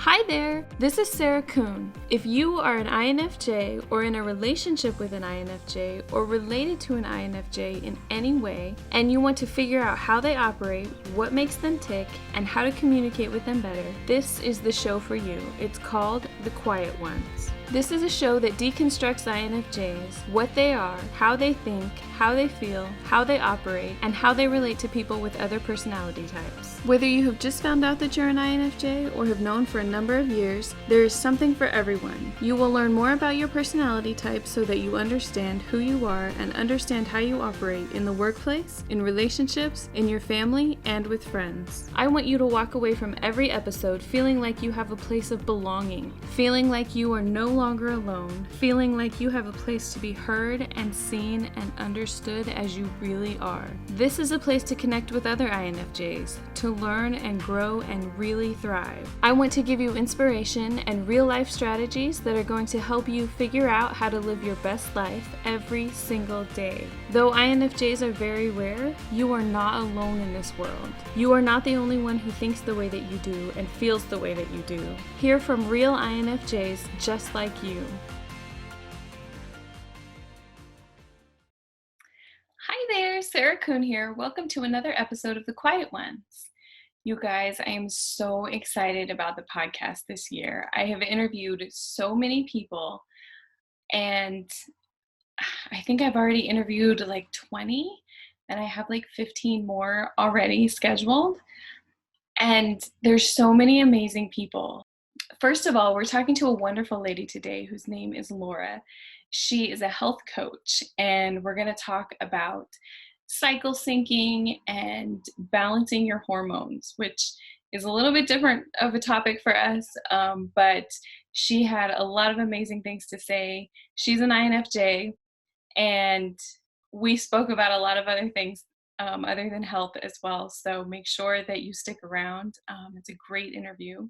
Hi there, this is Sarah Kuhn. If you are an INFJ or in a relationship with an INFJ or related to an INFJ in any way, and you want to figure out how they operate, what makes them tick, and how to communicate with them better, this is the show for you. It's called The Quiet Ones. This is a show that deconstructs INFJs, what they are, how they think, how they feel, how they operate, and how they relate to people with other personality types. Whether you have just found out that you're an INFJ or have known for a number of years, there is something for everyone. You will learn more about your personality type so that you understand who you are and understand how you operate in the workplace, in relationships, in your family, and with friends. I want you to walk away from every episode feeling like you have a place of belonging, feeling like you are no longer alone, feeling like you have a place to be heard and seen and understood as you really are. This is a place to connect with other INFJs, to learn and grow and really thrive. I want to give you inspiration and real life strategies that are going to help you figure out how to live your best life every single day. Though INFJs are very rare, you are not alone in this world. You are not the only one who thinks the way that you do and feels the way that you do. Hear from real INFJs just like you. Hi there, Sarah Kuhn here. Welcome to another episode of The Quiet Ones. You guys, I am so excited about the podcast this year. I have interviewed so many people, and I think I've already interviewed like 20, and I have like 15 more already scheduled. And there's so many amazing people. First of all, we're talking to a wonderful lady today whose name is Laura. She is a health coach, and we're going to talk about cycle syncing and balancing your hormones, which is a little bit different of a topic for us, but she had a lot of amazing things to say. She's an INFJ, and we spoke about a lot of other things other than health as well, so make sure that you stick around. It's a great interview.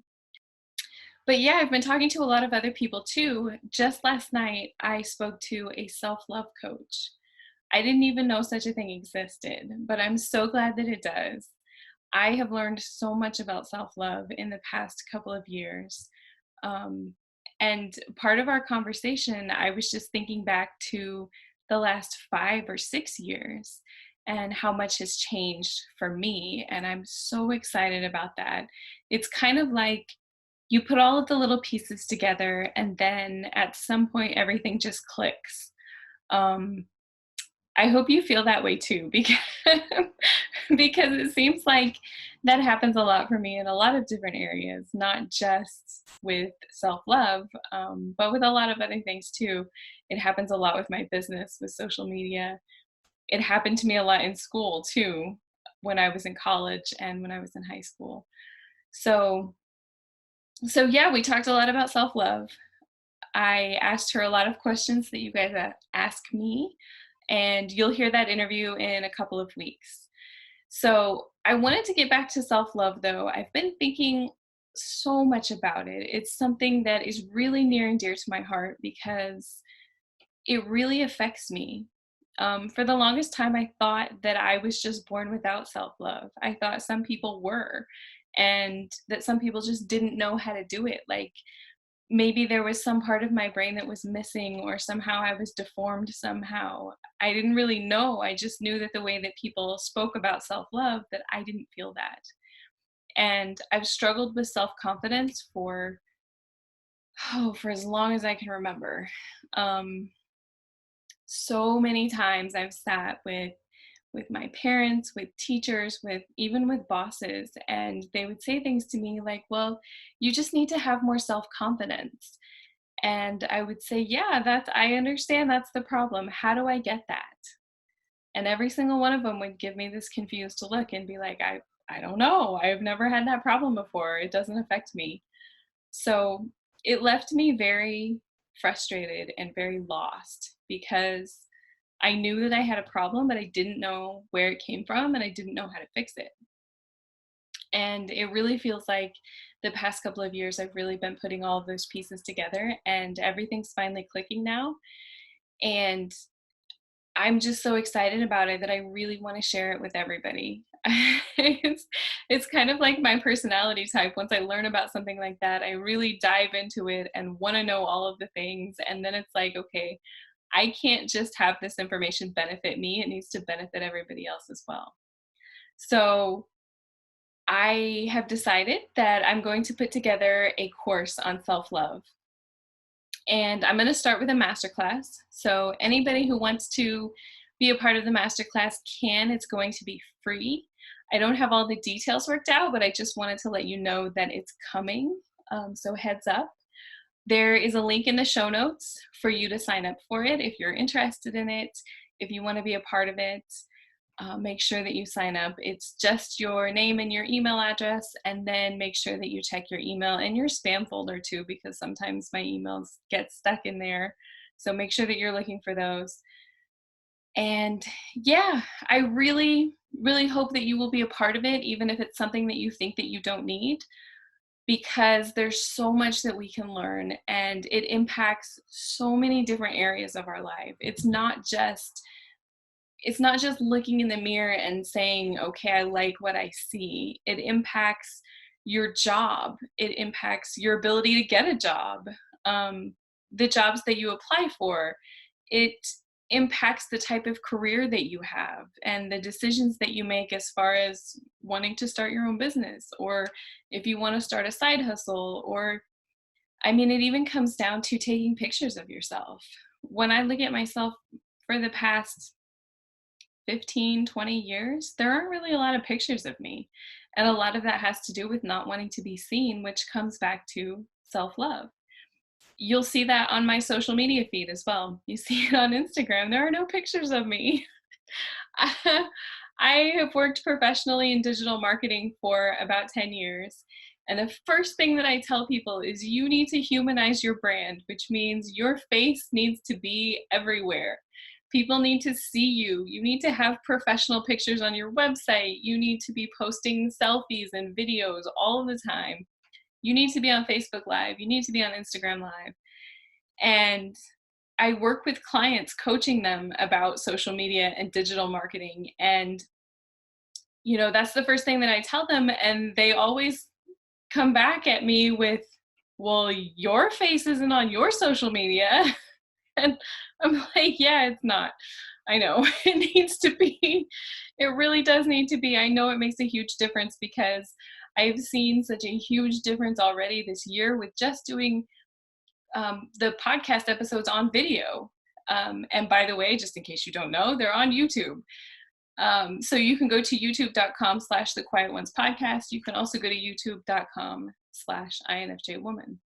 But yeah, I've been talking to a lot of other people too. Just last night, I spoke to a self-love coach. I didn't even know such a thing existed, but I'm so glad that it does. I have learned so much about self-love in the past couple of years. And part of our conversation, I was just thinking back to the last 5 or 6 years and how much has changed for me. And I'm so excited about that. It's kind of like you put all of the little pieces together, and then at some point, everything just clicks. I hope you feel that way too, because it seems like that happens a lot for me in a lot of different areas, not just with self-love, but with a lot of other things too. It happens a lot with my business, with social media. It happened to me a lot in school too, when I was in college and when I was in high school. So yeah, we talked a lot about self-love. I asked her a lot of questions that you guys ask me, and you'll hear that interview in a couple of weeks. So I wanted to get back to self-love though. I've been thinking so much about it. It's something that is really near and dear to my heart because it really affects me. For the longest time, I thought that I was just born without self-love. I thought some people were, and that some people just didn't know how to do it. Like maybe there was some part of my brain that was missing, or somehow I was deformed somehow. I didn't really know. I just knew that the way that people spoke about self-love, that I didn't feel that. And I've struggled with self-confidence for as long as I can remember. So many times I've sat with my parents, with teachers, even with bosses, and they would say things to me like, well, you just need to have more self-confidence. And I would say, yeah, I understand that's the problem. How do I get that? And every single one of them would give me this confused look and be like, I don't know. I've never had that problem before. It doesn't affect me. So it left me very frustrated and very lost because I knew that I had a problem, but I didn't know where it came from and I didn't know how to fix it. And it really feels like the past couple of years, I've really been putting all of those pieces together and everything's finally clicking now. And I'm just so excited about it that I really want to share it with everybody. It's kind of like my personality type. Once I learn about something like that, I really dive into it and want to know all of the things. And then it's like, okay, I can't just have this information benefit me, it needs to benefit everybody else as well. So I have decided that I'm going to put together a course on self love. And I'm going to start with a masterclass. So anybody who wants to be a part of the masterclass can. It's going to be free. I don't have all the details worked out, but I just wanted to let you know that it's coming. So heads up. There is a link in the show notes for you to sign up for it if you're interested in it, if you want to be a part of it. Make sure that you sign up. It's just your name and your email address, and then make sure that you check your email and your spam folder too, because sometimes my emails get stuck in there. So make sure that you're looking for those. And yeah, I really, really hope that you will be a part of it, even if it's something that you think that you don't need, because there's so much that we can learn and it impacts so many different areas of our life. It's not just looking in the mirror and saying, okay, I like what I see. It impacts your job. It impacts your ability to get a job, the jobs that you apply for. It impacts the type of career that you have and the decisions that you make as far as wanting to start your own business, or if you want to start a side hustle, or I mean, it even comes down to taking pictures of yourself. When I look at myself for the past 15, 20 years, there aren't really a lot of pictures of me. And a lot of that has to do with not wanting to be seen, which comes back to self love. You'll see that on my social media feed as well. You see it on Instagram. There are no pictures of me. I have worked professionally in digital marketing for about 10 years. And the first thing that I tell people is you need to humanize your brand, which means your face needs to be everywhere. People need to see you. You need to have professional pictures on your website. You need to be posting selfies and videos all the time. You need to be on Facebook Live. You need to be on Instagram Live. And I work with clients coaching them about social media and digital marketing. And, that's the first thing that I tell them. And they always come back at me with, well, your face isn't on your social media. And I'm like, yeah, it's not. I know it needs to be. It really does need to be. I know it makes a huge difference because I've seen such a huge difference already this year with just doing the podcast episodes on video. And by the way, just in case you don't know, they're on YouTube. So you can go to youtube.com/The Quiet Ones Podcast. You can also go to youtube.com/INFJ Woman.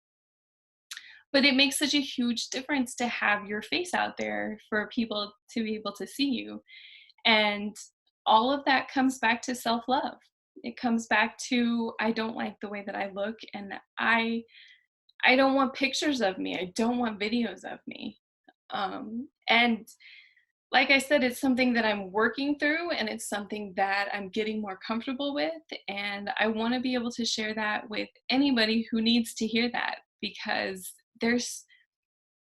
But it makes such a huge difference to have your face out there for people to be able to see you. And all of that comes back to self-love. It comes back to, I don't like the way that I look, and I don't want pictures of me. I don't want videos of me. And like I said, it's something that I'm working through, and it's something that I'm getting more comfortable with. And I want to be able to share that with anybody who needs to hear that, because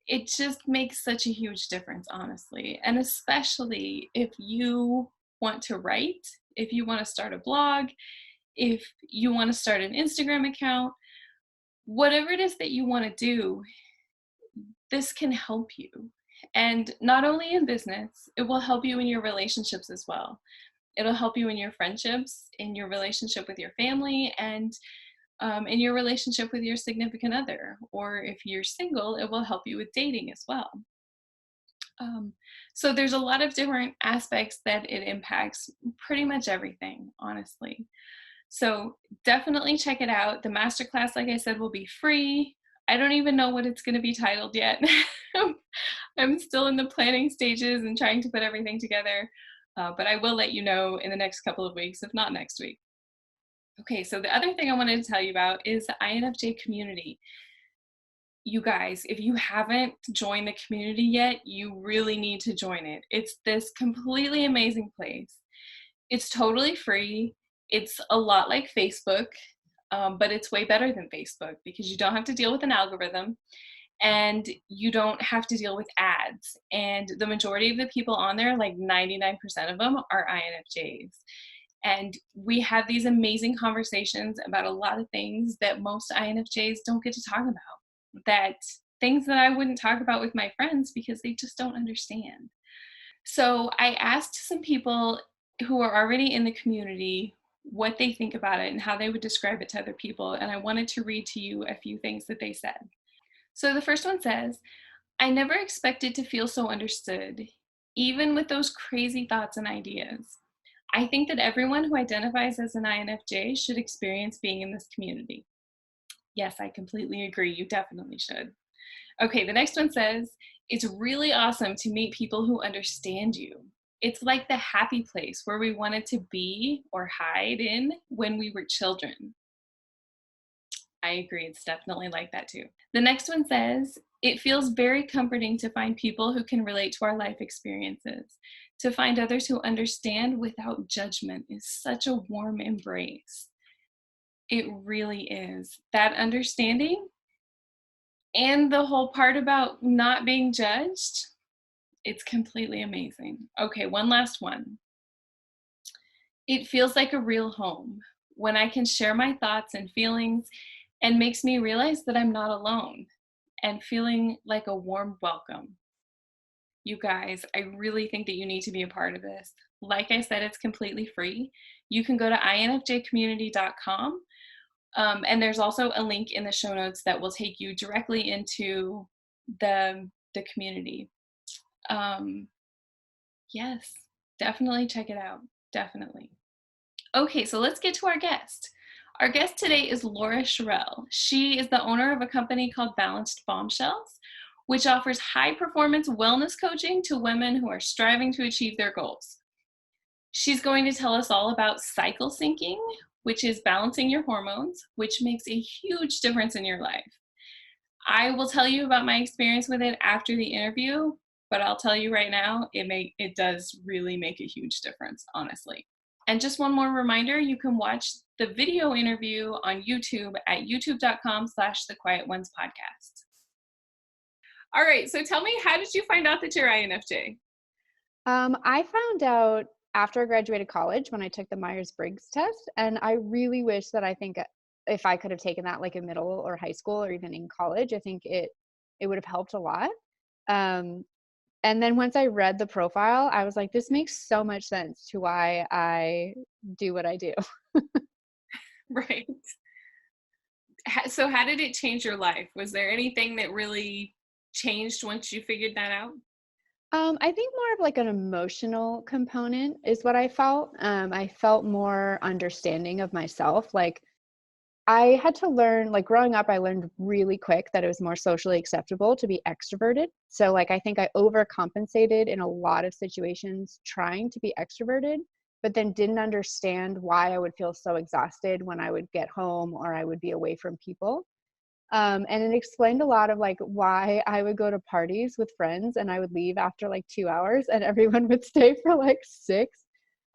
it just makes such a huge difference, honestly. And especially if you want to write, if you want to start a blog, if you want to start an Instagram account, whatever it is that you want to do, this can help you. And not only in business, it will help you in your relationships as well. It'll help you in your friendships, in your relationship with your family, and in your relationship with your significant other. Or if you're single, it will help you with dating as well. So there's a lot of different aspects that it impacts, pretty much everything, honestly. So definitely check it out. The masterclass, like I said, will be free. I don't even know what it's going to be titled yet. I'm still in the planning stages and trying to put everything together. But I will let you know in the next couple of weeks, if not next week. Okay, so the other thing I wanted to tell you about is the INFJ Community. You guys, if you haven't joined the community yet, you really need to join it. It's this completely amazing place. It's totally free. It's a lot like Facebook, but it's way better than Facebook because you don't have to deal with an algorithm. and you don't have to deal with ads. And the majority of the people on there, like 99% of them, are INFJs. And we have these amazing conversations about a lot of things that most INFJs don't get to talk about, that things that I wouldn't talk about with my friends because they just don't understand. So I asked some people who are already in the community what they think about it and how they would describe it to other people. And I wanted to read to you a few things that they said. So the first one says, I never expected to feel so understood, even with those crazy thoughts and ideas. I think that everyone who identifies as an INFJ should experience being in this community. Yes, I completely agree. You definitely should. Okay, the next one says, it's really awesome to meet people who understand you. It's like the happy place where we wanted to be or hide in when we were children. I agree. It's definitely like that too. The next one says, it feels very comforting to find people who can relate to our life experiences. To find others who understand without judgment is such a warm embrace. It really is. That understanding and the whole part about not being judged, it's completely amazing. Okay, one last one. It feels like a real home when I can share my thoughts and feelings and makes me realize that I'm not alone and feeling like a warm welcome. You guys, I really think that you need to be a part of this. Like I said, it's completely free. You can go to infjcommunity.com, and there's also a link in the show notes that will take you directly into the community. Yes, definitely check it out. Definitely. Okay, so let's get to our guest. Our guest today is Laura Charelle. She is the owner of a company called Balanced Bombshells, which offers high-performance wellness coaching to women who are striving to achieve their goals. She's going to tell us all about cycle syncing, which is balancing your hormones, which makes a huge difference in your life. I will tell you about my experience with it after the interview, but I'll tell you right now, it does really make a huge difference, honestly. And just one more reminder, you can watch the video interview on YouTube at youtube.com/thequietonspodcast. All right, so tell me, how did you find out that you're INFJ? I found out after I graduated college when I took the Myers-Briggs test, and I really wish that if I could have taken that like in middle or high school or even in college, I think it would have helped a lot. Um, and then once I read the profile, I was like, this makes so much sense to why I do what I do. Right. So how did it change your life? Was there anything that really changed once you figured that out? I think more of like an emotional component is what I felt. I felt more understanding of myself. Like I had to learn, like growing up, I learned really quick that it was more socially acceptable to be extroverted. So like, I think I overcompensated in a lot of situations trying to be extroverted, but then didn't understand why I would feel so exhausted when I would get home or I would be away from people. And it explained a lot of like why I would go to parties with friends and I would leave after like 2 hours and everyone would stay for like 6.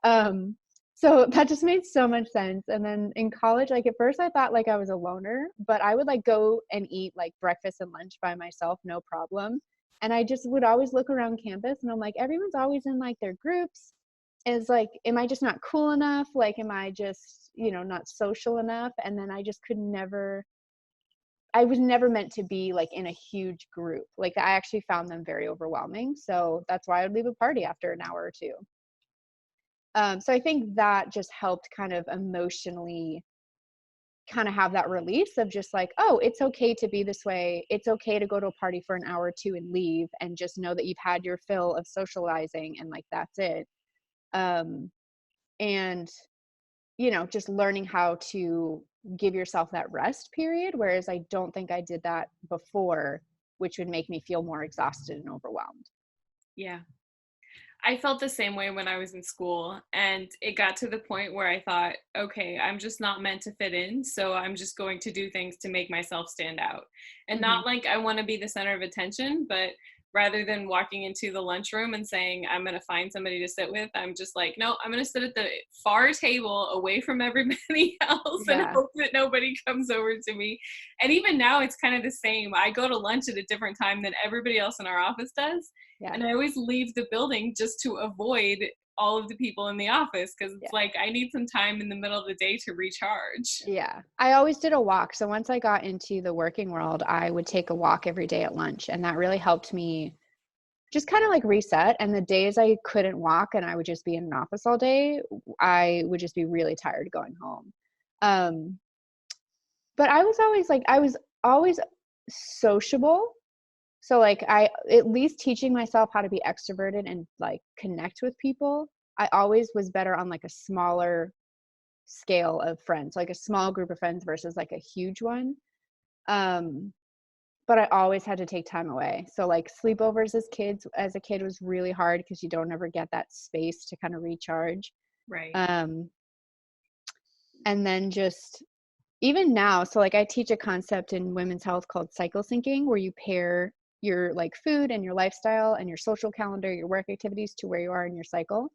Um, so that just made so much sense. And then in college, like at first I thought like I was a loner, but I would like go and eat like breakfast and lunch by myself, no problem. And I just would always look around campus and I'm like, everyone's always in like their groups. And it's like, am I just not cool enough? Like, am I just, not social enough? And then I just I was never meant to be like in a huge group. Like I actually found them very overwhelming. So that's why I would leave a party after an hour or two. So I think that just helped kind of emotionally kind of have that release of just like, oh, it's okay to be this way. It's okay to go to a party for an hour or two and leave and just know that you've had your fill of socializing and like that's it. Um, and just learning how to give yourself that rest period, whereas I don't think I did that before, which would make me feel more exhausted and overwhelmed. Yeah. I felt the same way when I was in school, and it got to the point where I thought, okay, I'm just not meant to fit in, so I'm just going to do things to make myself stand out. And Mhm. not like I want to be the center of attention, but rather than walking into the lunchroom and saying, I'm going to find somebody to sit with, I'm just like, no, I'm going to sit at the far table away from everybody else and Yeah. hope that nobody comes over to me. And even now it's kind of the same. I go to lunch at a different time than everybody else in our office does. Yeah. And I always leave the building just to avoid all of the people in the office, because Yeah. it's like I need some time in the middle of the day to recharge. Yeah. I always did a walk. So once I got into the working world, I would take a walk every day at lunch. And that really helped me just kind of like reset. And the days I couldn't walk and I would just be in an office all day, I would just be really tired going home. Um, but I was always sociable. So like I at least teaching myself how to be extroverted and like connect with people. I always was better on like a smaller scale of friends, like a small group of friends versus like a huge one. Um, but I always had to take time away. So like sleepovers as a kid was really hard because you don't ever get that space to kind of recharge. Right. Um, and then just even now, so like I teach a concept in women's health called cycle syncing, where you pair your like food and your lifestyle and your social calendar, your work activities to where you are in your cycle.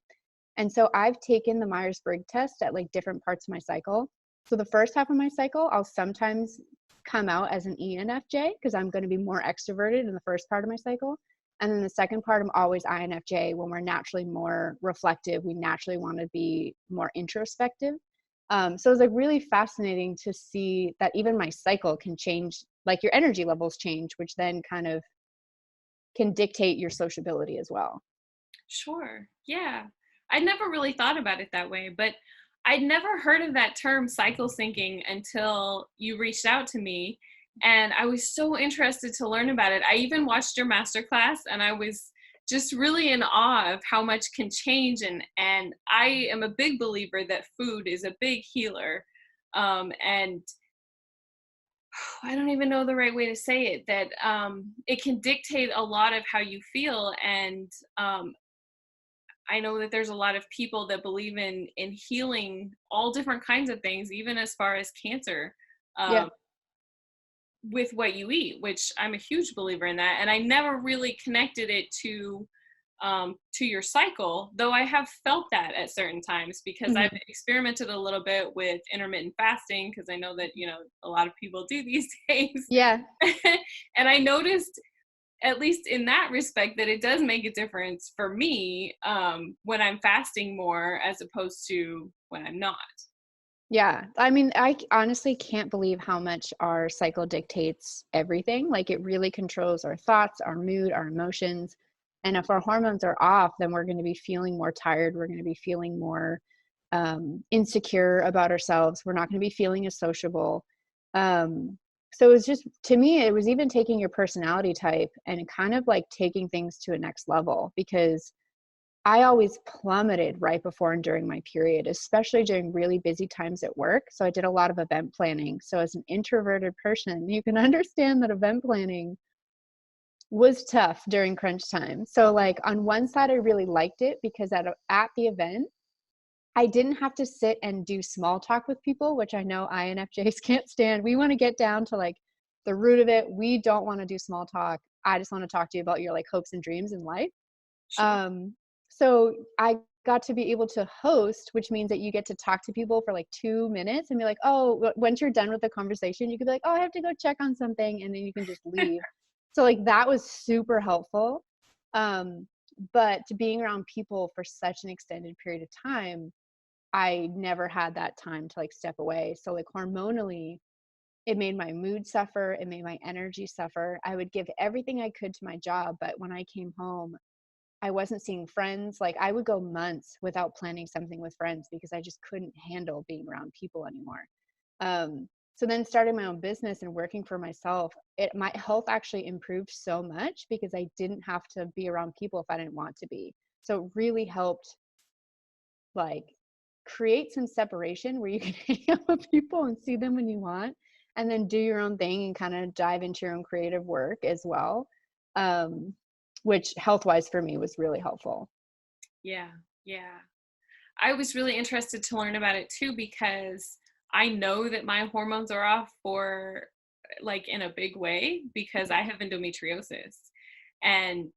And so I've taken the Myers-Briggs test at like different parts of my cycle. So the first half of my cycle, I'll sometimes come out as an ENFJ because I'm going to be more extroverted in the first part of my cycle. And then the second part, I'm always INFJ when we're naturally more reflective. We naturally want to be more introspective. So it's like really fascinating to see that even my cycle can change, like your energy levels change, which then kind of can dictate your sociability as well. Sure. Yeah. I never really thought about it that way, but I'd never heard of that term cycle syncing until you reached out to me. And I was so interested to learn about it. I even watched your masterclass and I was just really in awe of how much can change. And I am a big believer that food is a big healer. And I don't even know the right way to say it, that it can dictate a lot of how you feel. And I know that there's a lot of people that believe in healing all different kinds of things, even as far as cancer, Yeah. um, with what you eat, which I'm a huge believer in that. And I never really connected it to your cycle, though I have felt that at certain times because I've Mhm. experimented a little bit with intermittent fasting because I know that, a lot of people do these days. Yeah. And I noticed, at least in that respect, that it does make a difference for me when I'm fasting more as opposed to when I'm not. Yeah. I mean, honestly can't believe how much our cycle dictates everything. Like it really controls our thoughts, our mood, our emotions. And if our hormones are off, then we're going to be feeling more tired. We're going to be feeling more insecure about ourselves. We're not going to be feeling as sociable. So it was just, to me, it was even taking your personality type and kind of like taking things to a next level because I always plummeted right before and during my period, especially during really busy times at work. So I did a lot of event planning. So as an introverted person, you can understand that event planning was tough during crunch time. So like on one side, I really liked it because at the event, I didn't have to sit and do small talk with people, which I know INFJs can't stand. We want to get down to like the root of it. We don't want to do small talk. I just want to talk to you about your like hopes and dreams in life. Sure. Um, so I got to be able to host, which means that you get to talk to people for like 2 minutes and be like, oh, once you're done with the conversation, you could be like, oh, I have to go check on something. And then you can just leave. So like that was super helpful. Um, but being around people for such an extended period of time, I never had that time to like step away. So like hormonally, it made my mood suffer. It made my energy suffer. I would give everything I could to my job. But when I came home, I wasn't seeing friends. Like I would go months without planning something with friends because I just couldn't handle being around people anymore. So then starting my own business and working for myself, my health actually improved so much because I didn't have to be around people if I didn't want to be. So it really helped like create some separation where you can hang out with people and see them when you want, and then do your own thing and kind of dive into your own creative work as well. Which health wise for me was really helpful. Yeah. Yeah. I was really interested to learn about it too because I know that my hormones are off for like in a big way because I have endometriosis. And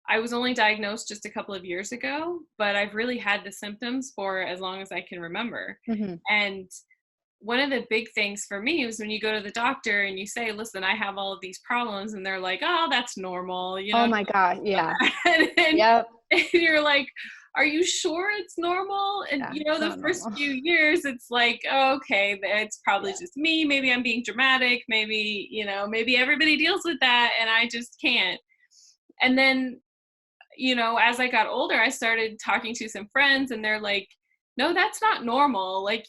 I was only diagnosed just a couple of years ago, but I've really had the symptoms for as long as I can remember. Mm-hmm. And one of the big things for me was when you go to the doctor and you say, listen, I have all of these problems, and they're like, oh, that's normal, Oh my God. Yeah. and, Yep. and you're like, are you sure it's normal? And Yeah. It's the not first normal. few years it's like, oh, okay, it's probably Yeah. just me, maybe I'm being dramatic, maybe maybe everybody deals with that and I just can't. And then as I got older, I started talking to some friends and they're like, no, that's not normal. Like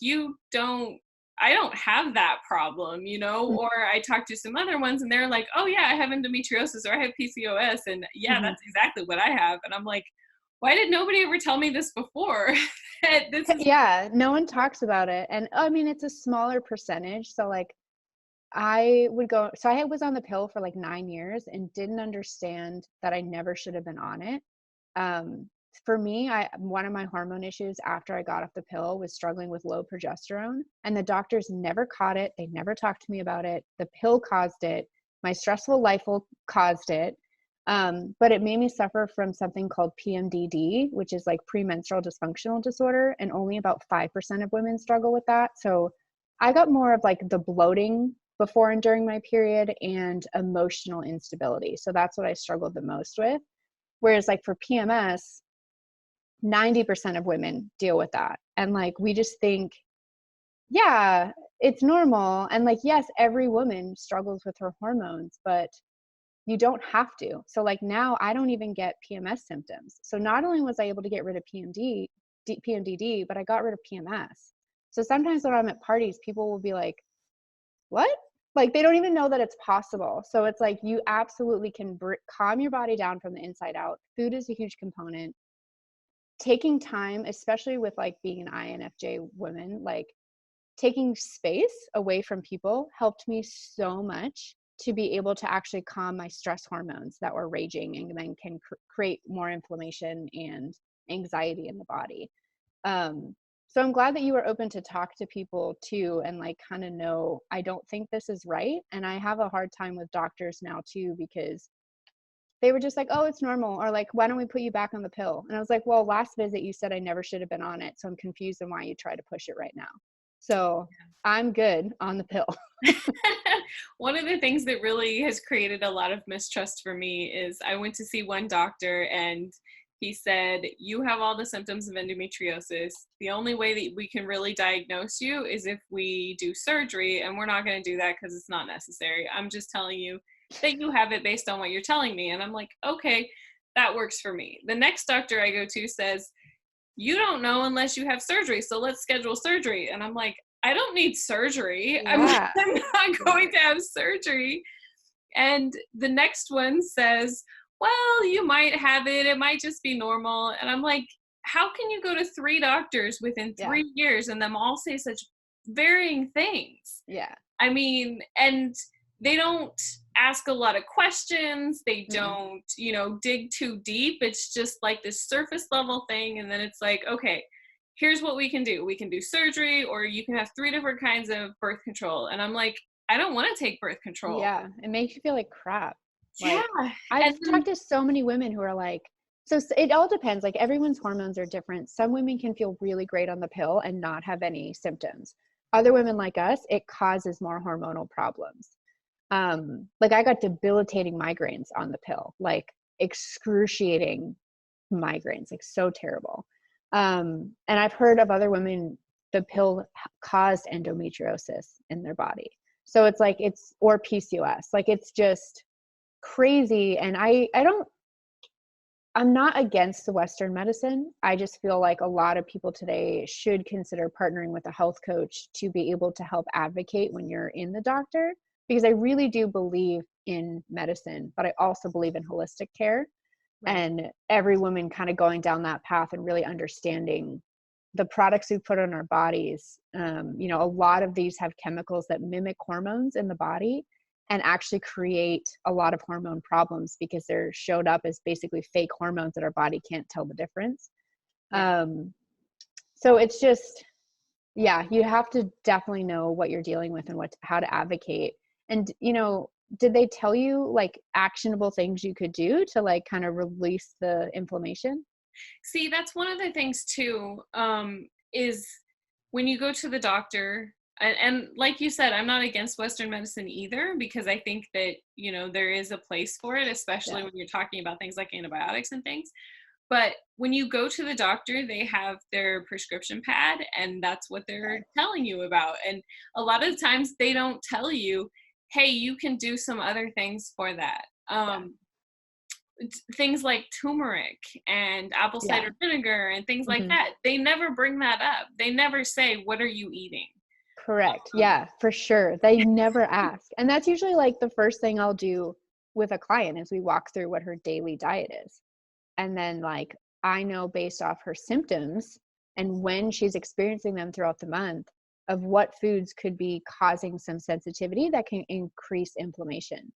I don't have that problem, or I talked to some other ones and they're like, oh yeah, I have endometriosis or I have PCOS. And yeah, Mm-hmm. that's exactly what I have. And I'm like, why did nobody ever tell me this before? This is Yeah. No one talks about it. And I mean, it's a smaller percentage. So like I was on the pill for like 9 years and didn't understand that I never should have been on it. Um, for me, one of my hormone issues after I got off the pill was struggling with low progesterone, and the doctors never caught it. They never talked to me about it. The pill caused it. My stressful life caused it. But it made me suffer from something called PMDD, which is like premenstrual dysfunctional disorder, and only about 5% of women struggle with that. So I got more of like the bloating before and during my period and emotional instability. So that's what I struggled the most with. Whereas like for PMS, 90% of women deal with that. And like, we just think, yeah, it's normal. And like, yes, every woman struggles with her hormones, but you don't have to. So like now I don't even get PMS symptoms. So not only was I able to get rid of PMDD, but I got rid of PMS. So sometimes when I'm at parties, people will be like, what? Like they don't even know that it's possible. So it's like you absolutely can calm your body down from the inside out. Food is a huge component. Taking time, especially with like being an INFJ woman, like taking space away from people helped me so much to be able to actually calm my stress hormones that were raging and then can create more inflammation and anxiety in the body. So I'm glad that you were open to talk to people too and like kind of know, I don't think this is right. And I have a hard time with doctors now too, because they were just like, oh, it's normal. Or like, why don't we put you back on the pill? And I was like, well, last visit you said I never should have been on it. So I'm confused on why you try to push it right now. So I'm good on the pill. one of the things that really has created a lot of mistrust for me is I went to see one doctor and he said, you have all the symptoms of endometriosis. The only way that we can really diagnose you is if we do surgery, and we're not going to do that because it's not necessary. I'm just telling you that you have it based on what you're telling me. And I'm like, okay, that works for me. The next doctor I go to says, you don't know unless you have surgery, so let's schedule surgery. And I'm like, I don't need surgery. I'm Yeah. not going to have surgery. And the next one says, well, you might have it. It might just be normal. And I'm like, how can you go to 3 doctors within Yeah. 3 years and them all say such varying things? Yeah. I mean, and they don't ask a lot of questions. They Mm-mm. don't, dig too deep. It's just like this surface level thing. And then it's like, okay, here's what we can do. We can do surgery, or you can have 3 different kinds of birth control. And I'm like, I don't want to take birth control. Yeah. It makes you feel like crap. Yeah. Like I've And then, talked to so many women who are like, so it all depends. Like everyone's hormones are different. Some women can feel really great on the pill and not have any symptoms. Other women like us, it causes more hormonal problems. Like I got debilitating migraines on the pill, like excruciating migraines, like so terrible. And I've heard of other women, the pill caused endometriosis in their body. So it's like, or PCOS, like it's just crazy. And I'm not against the Western medicine. I just feel like a lot of people today should consider partnering with a health coach to be able to help advocate when you're in the doctor, because I really do believe in medicine, but I also believe in holistic care. right. And every woman kind of going down that path and really understanding the products we put on our bodies. A lot of these have chemicals that mimic hormones in the body and actually create a lot of hormone problems because they're showed up as basically fake hormones that our body can't tell the difference. Yeah. So it's just, yeah, you have to definitely know what you're dealing with and how to advocate. And, did they tell you like actionable things you could do to like kind of release the inflammation? See, that's one of the things too, is when you go to the doctor, and like you said, I'm not against Western medicine either, because I think that, you know, there is a place for it, especially Yeah. when you're talking about things like antibiotics and things. But when you go to the doctor, they have their prescription pad, and that's what they're telling you about. And a lot of times they don't tell you, hey, you can do some other things for that. Yeah. Things like turmeric and apple Yeah. cider vinegar and things like Hmm. that. They never bring that up. They never say, what are you eating? Correct. Um, Yeah, for sure. They never ask. And that's usually like the first thing I'll do with a client is we walk through what her daily diet is. And then like I know based off her symptoms and when she's experiencing them throughout the month of what foods could be causing some sensitivity that can increase inflammation.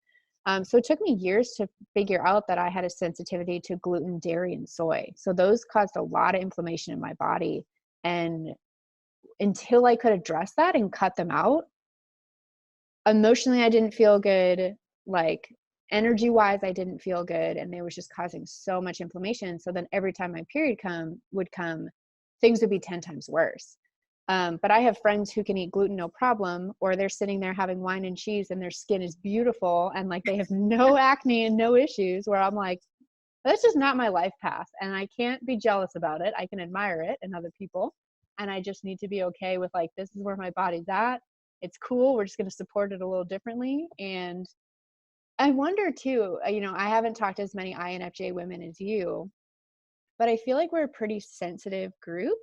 So it took me years to figure out that I had a sensitivity to gluten, dairy, and soy. So those caused a lot of inflammation in my body. And until I could address that and cut them out, emotionally, I didn't feel good. Like energy wise, I didn't feel good. And they was just causing so much inflammation. So then every time my period would come, things would be 10 times worse. But I have friends who can eat gluten, no problem, or they're sitting there having wine and cheese and their skin is beautiful. And like they have no acne and no issues, where I'm like, that's just not my life path. And I can't be jealous about it. I can admire it in other people. And I just need to be okay with like, this is where my body's at. It's cool. We're just going to support it a little differently. And I wonder too, you know, I haven't talked to as many INFJ women as you, but I feel like we're a pretty sensitive group.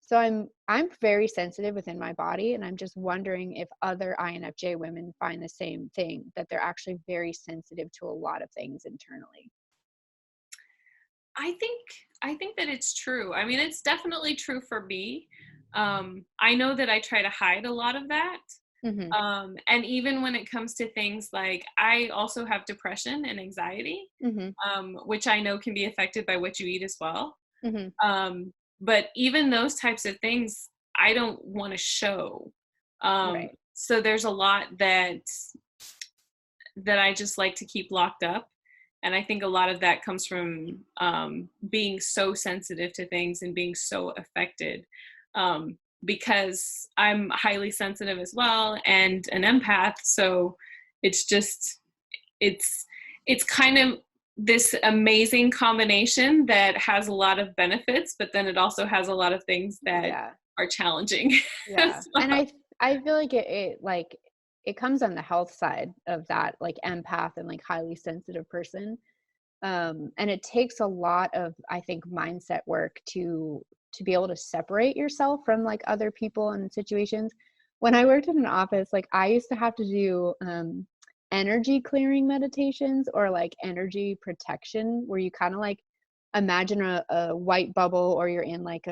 So I'm very sensitive within my body, and I'm just wondering if other INFJ women find the same thing, that they're actually very sensitive to a lot of things internally. I think I think that it's true. I mean, it's definitely true for me. I know that I try to hide a lot of that. Hmm. And even when it comes to things like, I also have depression and anxiety, Hmm. which I know can be affected by what you eat as well. Hmm. But even those types of things, I don't want to show. Right. So there's a lot that I just like to keep locked up. And I think a lot of that comes from being so sensitive to things and being so affected, because I'm highly sensitive as well and an empath. So it's just, it's, it's kind of this amazing combination that has a lot of benefits, but then it also has a lot of things that Yeah. are challenging Yeah. as And well. I feel like it like it comes on the health side of that, like empath and like highly sensitive person. And it takes a lot of, I think, mindset work to be able to separate yourself from like other people and situations. When I worked in an office, like I used to have to do energy clearing meditations or like energy protection, where you kind of like imagine a white bubble, or you're in like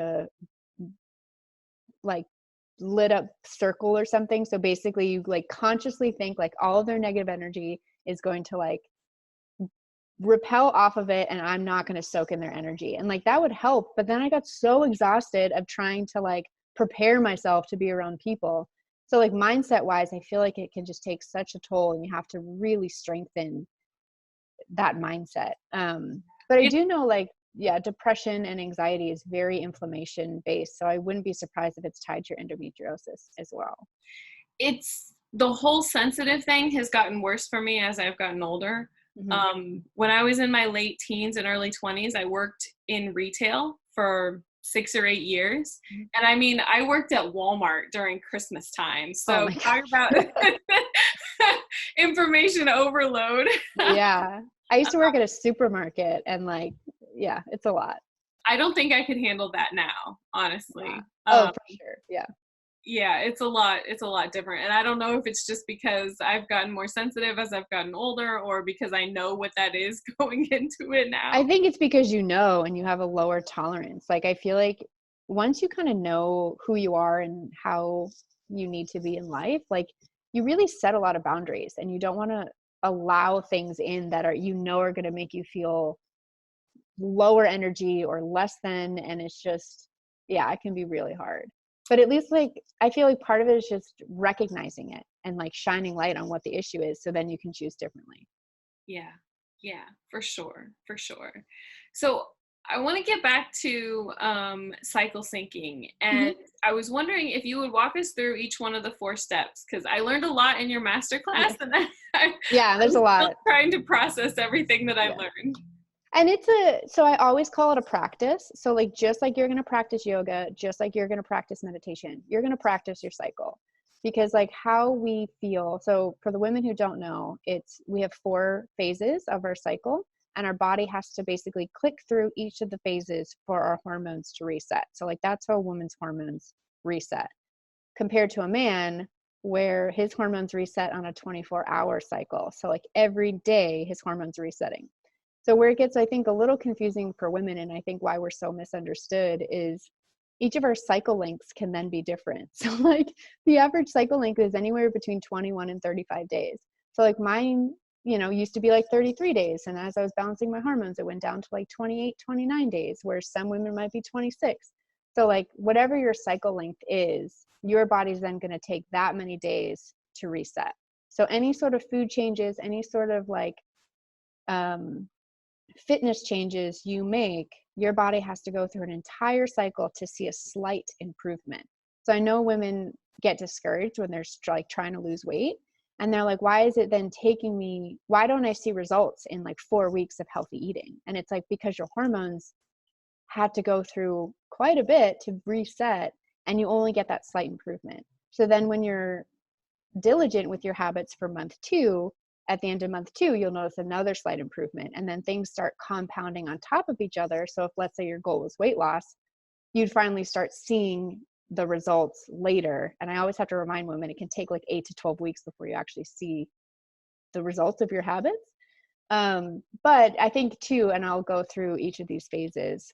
lit up circle or something. So basically you like consciously think like all of their negative energy is going to like repel off of it, and I'm not going to soak in their energy. And like that would help. But then I got so exhausted of trying to like prepare myself to be around people. So like mindset wise, I feel like it can just take such a toll, and you have to really strengthen that mindset. But I It, do know like, yeah, depression and anxiety is very inflammation based. So I wouldn't be surprised if it's tied to your endometriosis as well. it's the whole sensitive thing has gotten worse for me as I've gotten older. Hmm. When I was in my late teens and early 20s, I worked in retail for 6 or 8 years. And I mean, I worked at Walmart during Christmas time. Oh So my talk about gosh. information overload. Yeah. I used to work at a supermarket, and like, yeah, it's a lot. I don't think I could handle that now, Yeah. honestly. Oh, for sure. Yeah. Yeah, it's a lot different. And I don't know if it's just because I've gotten more sensitive as I've gotten older, or because I know what that is going into it I now. think it's because you know, and you have a lower tolerance. Like, I feel like once you kind of know who you are and how you need to be in life, like, you really set a lot of boundaries, and you don't want to allow things in that are, you know, are going to make you feel lower energy or less than. And it's just, yeah, it can be really hard. But at least like, I feel like part of it is just recognizing it and like shining light on what the issue is. So then you can choose differently. Yeah. Yeah, for sure. For sure. So I want to get back to cycle syncing. Hmm. And I was wondering if you would walk us through each one of the 4 steps, because I learned a lot in your masterclass Yeah. and Yeah. There's I'm a still lot. trying to process everything that I've Yeah. learned. And so I always call it a practice. So like, just like you're going to practice yoga, just like you're going to practice meditation, you're going to practice your cycle, because like how we feel. So for the women who don't know, we have 4 phases of our cycle, and our body has to basically click through each of the phases for our hormones to reset. So like, that's how a woman's hormones reset compared to a man, where his hormones reset on a 24-hour cycle. So like every day his hormones resetting. So where it gets, I think, a little confusing for women, and I think why we're so misunderstood, is each of our cycle lengths can then be different. So like, the average cycle length is anywhere between 21 and 35 days. So like mine, used to be like 33 days. And as I was balancing my hormones, it went down to like 28, 29 days, where some women might be 26. So like, whatever your cycle length is, your body's then going to take that many days to reset. So any sort of food changes, any sort of like, fitness changes you make, your body has to go through an entire cycle to see a slight improvement. So I know women get discouraged when they're like trying to lose weight, and they're like, why is it then taking me, why don't I see results in like 4 weeks of healthy eating? And it's like, because your hormones had to go through quite a bit to reset, and you only get that slight improvement. So then when you're diligent with your habits for month 2, at the end of month 2, you'll notice another slight improvement, and then things start compounding on top of each other. So if, let's say, your goal was weight loss, you'd finally start seeing the results later. And I always have to remind women, it can take like 8 to 12 weeks before you actually see the results of your habits. But I think too, and I'll go through each of these phases,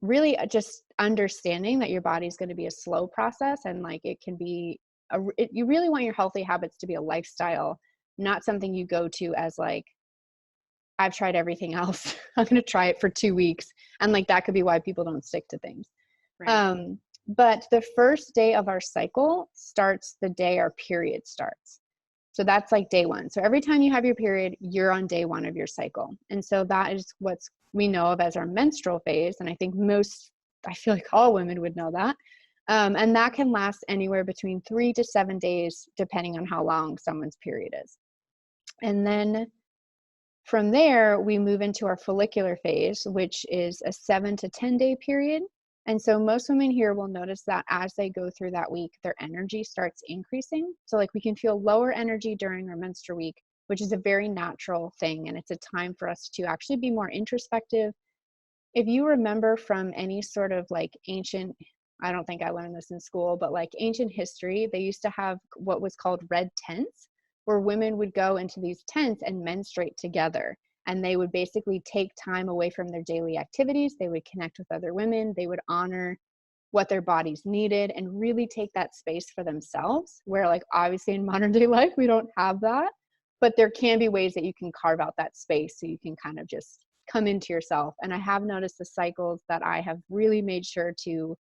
really just understanding that your body's going to be a slow process, and like it can be you really want your healthy habits to be a lifestyle, not something you go to as like, I've tried everything else. I'm going to try it for 2 weeks. And like, that could be why people don't stick to things. Right. But the first day of our cycle starts the day our period starts. So that's like day 1. So every time you have your period, you're on day 1 of your cycle. And so that is what we know of as our menstrual phase. And I think I feel like all women would know that. And that can last anywhere between 3 to 7 days, depending on how long someone's period is. And then from there, we move into our follicular phase, which is a 7 to 10 day period. And so most women here will notice that as they go through that week, their energy starts increasing. So like, we can feel lower energy during our menstrual week, which is a very natural thing. And it's a time for us to actually be more introspective. If you remember from any sort of like ancient, I don't think I learned this in school, but like ancient history, they used to have what was called red tents, where women would go into these tents and menstruate together. And they would basically take time away from their daily activities. They would connect with other women. They would honor what their bodies needed and really take that space for themselves, where like, obviously in modern day life, we don't have that, but there can be ways that you can carve out that space so you can kind of just come into yourself. And I have noticed the cycles that I have really made sure to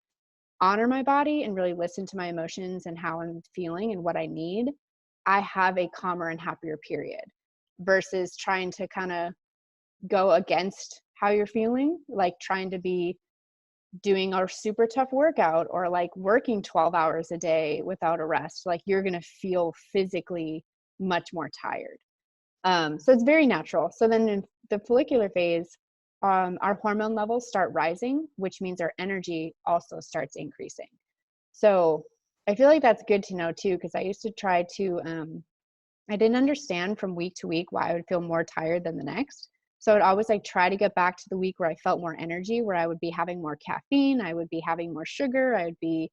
honor my body and really listen to my emotions and how I'm feeling and what I need, I have a calmer and happier period, versus trying to kind of go against how you're feeling, like trying to be doing a super tough workout or like working 12 hours a day without a rest. Like, you're going to feel physically much more tired. So it's very natural. So then in the follicular phase, our hormone levels start rising, which means our energy also starts increasing. So I feel like that's good to know too, because I used to try to, I didn't understand from week to week why I would feel more tired than the next. So I'd always like try to get back to the week where I felt more energy, where I would be having more caffeine, I would be having more sugar, I would be,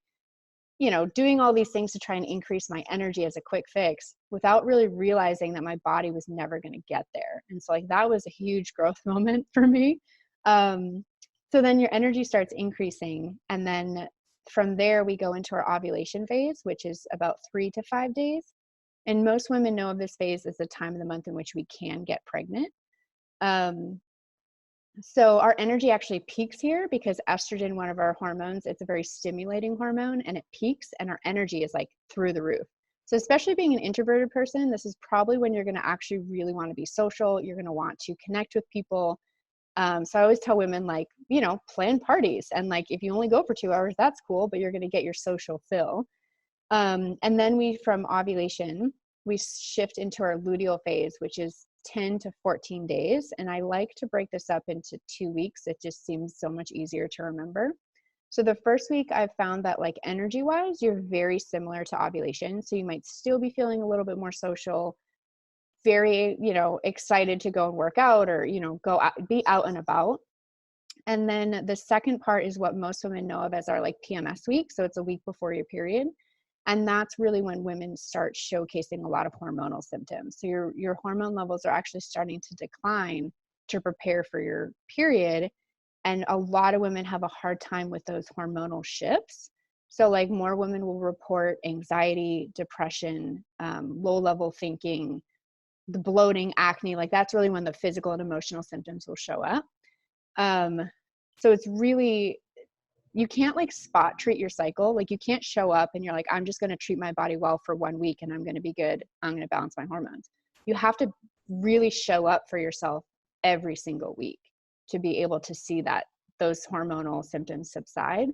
doing all these things to try and increase my energy as a quick fix, without really realizing that my body was never going to get there. And so like, that was a huge growth moment for me. So then your energy starts increasing. And then from there, we go into our ovulation phase, which is about 3 to 5 days. And most women know of this phase as the time of the month in which we can get pregnant. Um, So our energy actually peaks here because estrogen, one of our hormones, it's a very stimulating hormone, and it peaks and our energy is like through the roof. So especially being an introverted person, this is probably when you're going to actually really want to be social. You're going to want to connect with people. So I always tell women, like, you know, plan parties. And like, if you only go for 2 hours, that's cool, but you're going to get your social fill. And then from ovulation, we shift into our luteal phase, which is 10 to 14 days. And I like to break this up into 2 weeks. It just seems so much easier to remember. So the first week, I've found that like energy wise, you're very similar to ovulation. So you might still be feeling a little bit more social, very, you know, excited to go and work out or, you know, go out, be out and about. And then the second part is what most women know of as our like PMS week. So it's a week before your period. And that's really when women start showcasing a lot of hormonal symptoms. So your hormone levels are actually starting to decline to prepare for your period. And a lot of women have a hard time with those hormonal shifts. So like more women will report anxiety, depression, low level thinking, the bloating, acne. Like that's really when the physical and emotional symptoms will show up. So it's really, you can't like spot treat your cycle. Like you can't show up and you're like, I'm just going to treat my body well for 1 week and I'm going to be good. I'm going to balance my hormones. You have to really show up for yourself every single week to be able to see that those hormonal symptoms subside,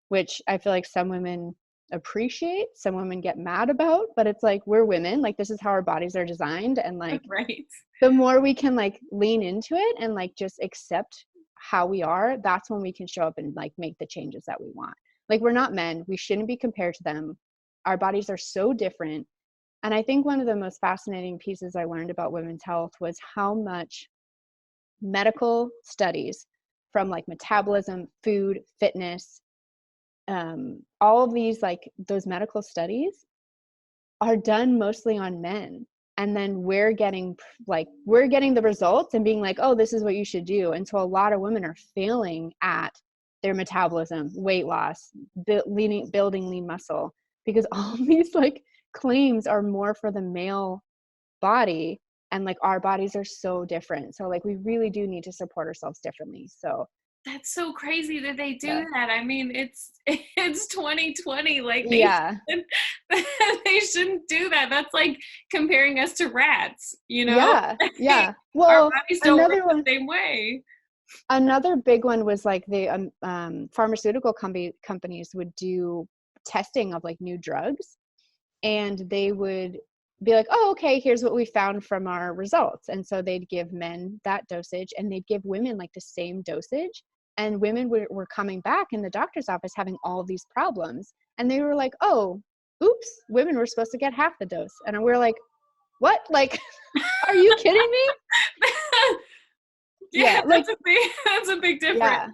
which I feel like some women appreciate, some women get mad about, but it's like, we're women, like this is how our bodies are designed. And like, Right. the more we can like lean into it and like just accept how we are, that's when we can show up and like make the changes that we want. Like we're not men, we shouldn't be compared to them. Our bodies are so different. And I think one of the most fascinating pieces I learned about women's health was how much medical studies from like metabolism, food, fitness, all of these, like those medical studies are done mostly on men. And then we're getting the results and being like, oh, this is what you should do. And so a lot of women are failing at their metabolism, weight loss, building lean muscle, because all these like claims are more for the male body. And like our bodies are so different. So like we really do need to support ourselves differently. So That's so crazy that they yeah. do that. I mean, it's 2020. Like Yeah. they shouldn't do that. That's like comparing us to rats, you know? Yeah. Yeah. Our Well, bodies don't work another the one, same way. another big one was like the pharmaceutical companies would do testing of like new drugs, and they would be like, oh, okay, here's what we found from our results. And so they'd give men that dosage and they'd give women like the same dosage. And women were coming back in the doctor's office having all of these problems. And they were like, oh, oops, women were supposed to get half the dose. And we were like, what? Like, are you kidding me? Yeah, Yeah. Like, that's a big difference. yeah.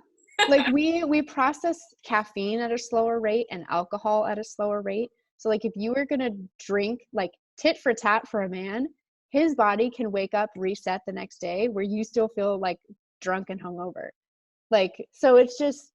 Like we process caffeine at a slower rate and alcohol at a slower rate. So like if you were going to drink like tit for tat for a man, his body can wake up, reset the next day where you still feel like drunk and hungover. Like, so it's,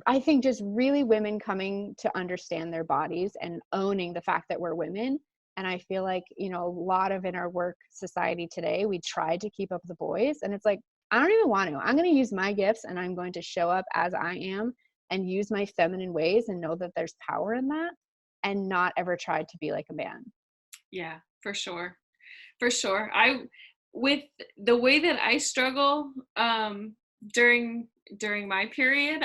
I think just really women coming to understand their bodies and owning the fact that we're women. And I feel like, you know, a lot of in our work society today, we try to keep up with the boys. And it's like, I don't even want to. I'm going to use my gifts and I'm going to show up as I am and use my feminine ways and know that there's power in that and not ever try to be like a man. Yeah, for sure. For sure. With the way that I struggle during my period,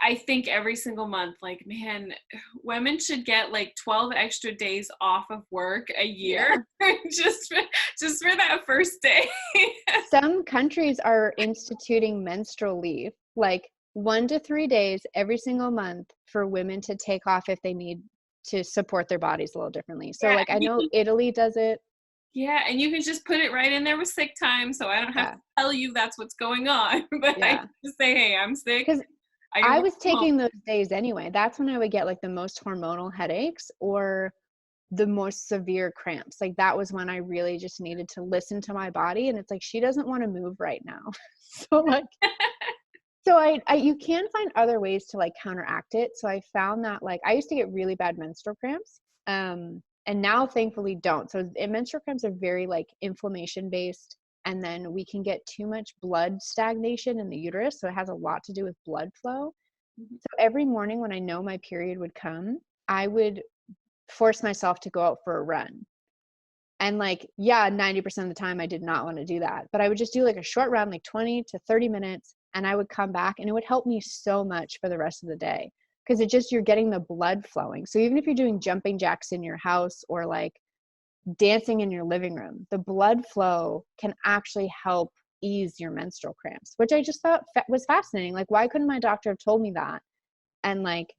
I think every single month, like, man, women should get like 12 extra days off of work a year just for that first day. Some countries are instituting menstrual leave, like 1 to 3 days every single month for women to take off if they need to support their bodies a little differently. So Yeah, like I know Italy does it. yeah, and you can just put it right in there with sick time, so I don't have Yeah. to tell you that's what's going on. But I Yeah. just say, hey, I'm sick. Because I can I work was from home. taking those days anyway. That's when I would get like the most hormonal headaches or the most severe cramps. Like that was when I really just needed to listen to my body. And it's like, she doesn't want to move right now. So like, so I you can find other ways to like counteract it. So I found that like I used to get really bad menstrual cramps. And now thankfully don't. So menstrual cramps are very like inflammation based. And then we can get too much blood stagnation in the uterus. So it has a lot to do with blood flow. Mhm. So every morning when I know my period would come, I would force myself to go out for a run. And like, yeah, 90% of the time I did not want to do that, but I would just do like a short run, like 20 to 30 minutes. And I would come back and it would help me so much for the rest of the day. Cause it just, you're getting the blood flowing. So even if you're doing jumping jacks in your house or like dancing in your living room, the blood flow can actually help ease your menstrual cramps, which I just thought was fascinating. Like, why couldn't my doctor have told me that? And like,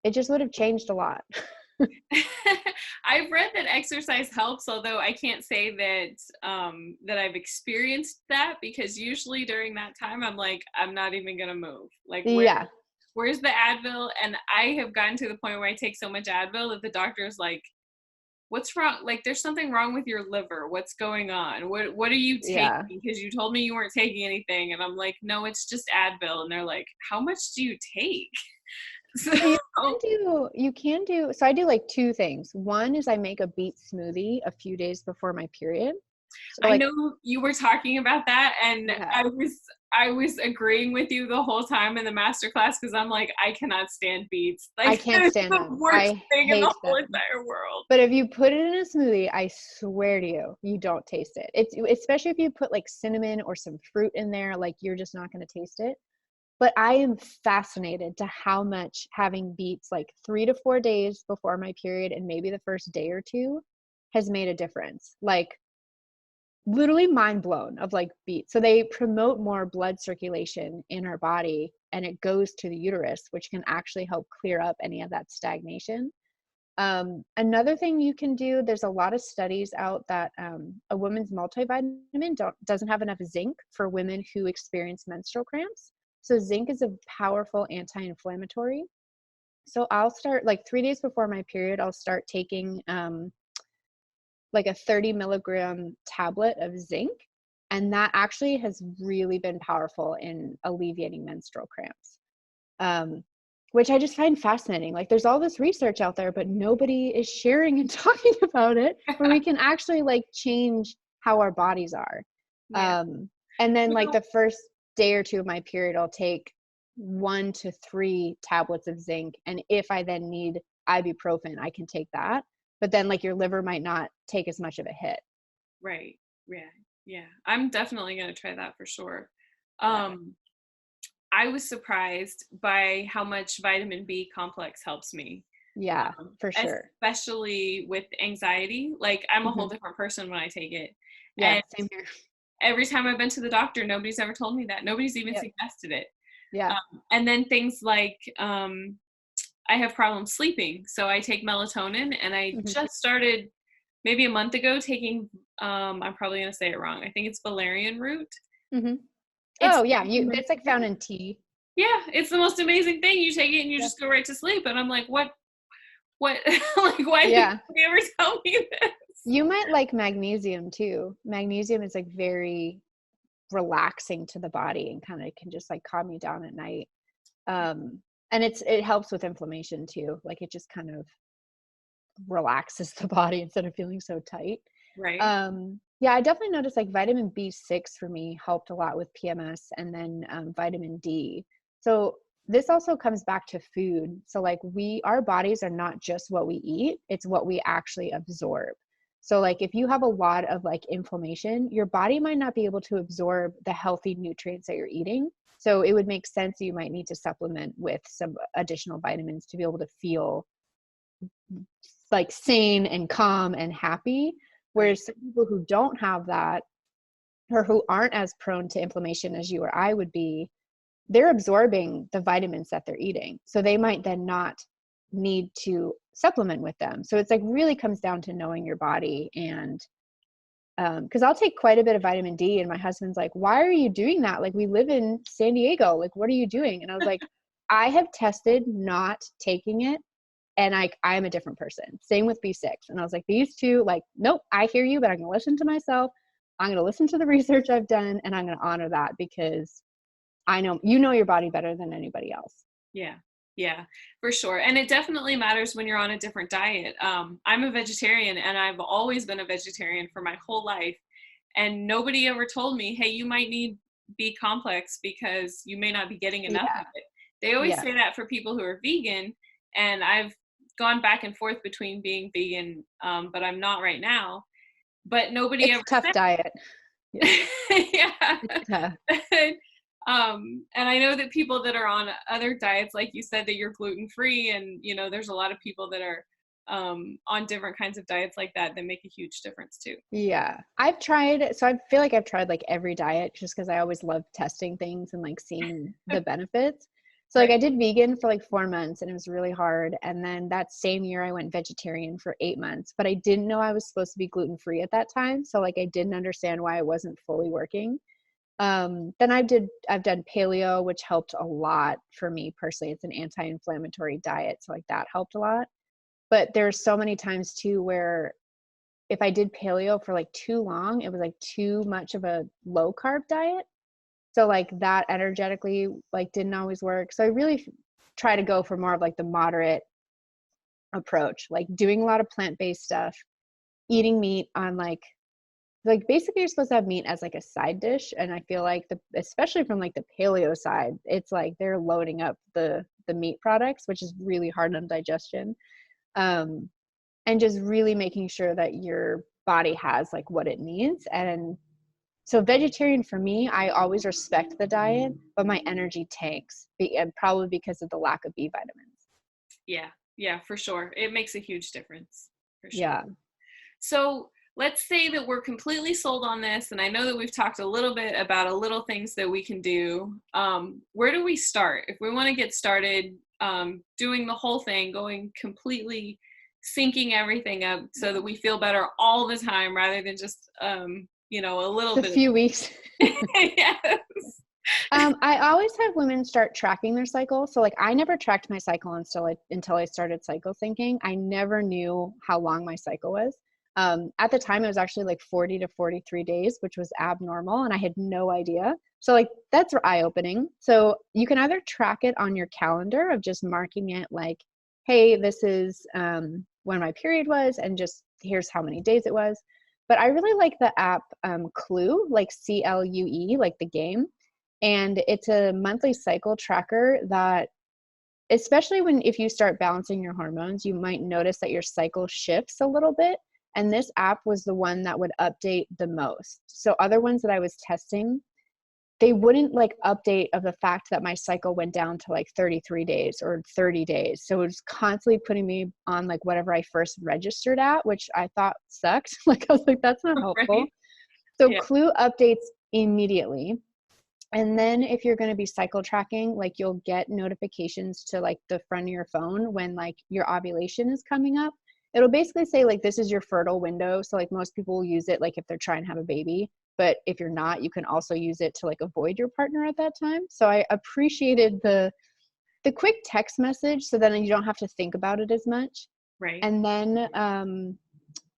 it just would have changed a lot. I've read that exercise helps, although I can't say that that I've experienced that, because usually during that time I'm like, I'm not even gonna move. Like, Yeah. where's the Advil? And I have gotten to the point where I take so much Advil that the doctor's like, what's wrong? Like, there's something wrong with your liver. What's going on? What are you taking? Yeah. Because you told me you weren't taking anything. And I'm like, no, it's just Advil. And they're like, how much do you take? So, You can do, so I do like two things. One is I make a beet smoothie a few days before my period. So I like, know you were talking about that, and yeah, I was agreeing with you the whole time in the masterclass, because I'm like, I cannot stand beets. I Like, can't it's stand the them. worst I thing in the hate whole them. entire world. But if you put it in a smoothie, I swear to you, you don't taste it. It's especially if you put like cinnamon or some fruit in there, like you're just not going to taste it. But I am fascinated to how much having beets like 3 to 4 days before my period and maybe the first day or two has made a difference. Like literally mind blown of like beets. So they promote more blood circulation in our body and it goes to the uterus, which can actually help clear up any of that stagnation. Another thing you can do, there's a lot of studies out that a woman's multivitamin doesn't have enough zinc for women who experience menstrual cramps. So zinc is a powerful anti-inflammatory. So I'll start like 3 days before my period, I'll start taking like a 30 milligram tablet of zinc. And that actually has really been powerful in alleviating menstrual cramps. Which I just find fascinating. Like there's all this research out there, but nobody is sharing and talking about it where we can actually like change how our bodies are. Yeah. And then like the first day or two of my period, I'll take 1 to 3 tablets of zinc. And if I then need ibuprofen, I can take that. But then like your liver might not take as much of a hit. Right. Yeah. Yeah. I'm definitely going to try that for sure. Yeah. I was surprised by how much vitamin B complex helps me. Yeah, for sure. Especially with anxiety. Like, I'm a whole Hmm. different person when I take it. Yeah, And same here. every time I've been to the doctor, nobody's ever told me that. Nobody's even Yep. suggested it. Yeah. And then things like I have problems sleeping. So I take melatonin, and I Hmm. just started maybe a month ago taking, I'm probably going to say it wrong. I think it's valerian root. Hmm. It's Oh yeah, it's like found in tea. yeah, it's the most amazing thing. You take it and you Yeah. just go right to sleep. And I'm like, what, like, why didn't Yeah. you ever tell me this? You might like magnesium too. Magnesium is like very relaxing to the body and kind of can just like calm you down at night. And it helps with inflammation too. Like it just kind of relaxes the body instead of feeling so tight. Right. Yeah, I definitely noticed like vitamin B6 for me helped a lot with PMS, and then vitamin D. So this also comes back to food. So like our bodies are not just what we eat, it's what we actually absorb. So like if you have a lot of like inflammation, your body might not be able to absorb the healthy nutrients that you're eating. So it would make sense you might need to supplement with some additional vitamins to be able to feel like sane and calm and happy. Right. Whereas some people who don't have that, or who aren't as prone to inflammation as you or I would be, they're absorbing the vitamins that they're eating. So they might then not need to supplement with them. So it's like really comes down to knowing your body. And because I'll take quite a bit of vitamin D, and my husband's like, why are you doing that? Like, we live in San Diego. Like, what are you doing? And I was like, I have tested not taking it, and I'm a different person. Same with B6. And I was like, these two, like, nope, I hear you, but I'm going to listen to myself. I'm going to listen to the research I've done, and I'm going to honor that because I know you know your body better than anybody else. Yeah. Yeah, for sure. And it definitely matters when you're on a different diet. I'm a vegetarian, and I've always been a vegetarian for my whole life. And nobody ever told me, hey, you might need B complex because you may not be getting enough Yeah. of it. They always Yeah. say that for people who are vegan. And I've gone back and forth between being vegan, but I'm not right now. But nobody It's ever a tough said, diet. Yeah. yeah. It's tough. And I know that people that are on other diets, like you said, that you're gluten free, and you know, there's a lot of people that are on different kinds of diets like that make a huge difference too. Yeah. I've tried, so I feel like I've tried like every diet just because I always love testing things and like seeing the benefits. So like Right. I did vegan for like 4 months and it was really hard. And then that same year I went vegetarian for 8 months, but I didn't know I was supposed to be gluten free at that time. So like I didn't understand why it wasn't fully working. Then I've done paleo, which helped a lot for me personally. It's an anti-inflammatory diet. So like that helped a lot. But there's so many times too where if I did paleo for like too long, it was like too much of a low carb diet. So like that energetically like didn't always work. So I really try to go for more of like the moderate approach, like doing a lot of plant-based stuff, eating meat on like basically you're supposed to have meat as like a side dish. And I feel like especially from like the paleo side, it's like they're loading up the meat products, which is really hard on digestion. Um, and just really making sure that your body has like what it needs. And so vegetarian for me, I always respect the diet, but my energy tanks, and probably because of the lack of B vitamins. Yeah. Yeah, for sure. It makes a huge difference. For sure. Yeah. So let's say that we're completely sold on this, and I know that we've talked a little bit about a little things that we can do. Where do we start if we want to get started doing the whole thing, going completely syncing everything up so that we feel better all the time rather than just you know, a little It's a bit few weeks. yes. I always have women start tracking their cycle. So like I never tracked my cycle until I started cycle syncing. I never knew how long my cycle was. At the time it was actually like 40 to 43 days, which was abnormal. And I had no idea. So like that's eye-opening. So you can either track it on your calendar of just marking it like, hey, this is when my period was, and just here's how many days it was. But I really like the app Clue, like CLUE, like the game. And it's a monthly cycle tracker that, especially if you start balancing your hormones, you might notice that your cycle shifts a little bit. And this app was the one that would update the most. So other ones that I was testing, they wouldn't like update of the fact that my cycle went down to like 33 days or 30 days. So it was constantly putting me on like whatever I first registered at, which I thought sucked. Like I was like, that's not helpful. Right. So Yeah. Clue updates immediately. And then if you're going to be cycle tracking, like you'll get notifications to like the front of your phone when like your ovulation is coming up. It'll basically say like, this is your fertile window. So like most people will use it like if they're trying to have a baby, but if you're not, you can also use it to like avoid your partner at that time. So I appreciated the quick text message, so then you don't have to think about it as much. Right. And then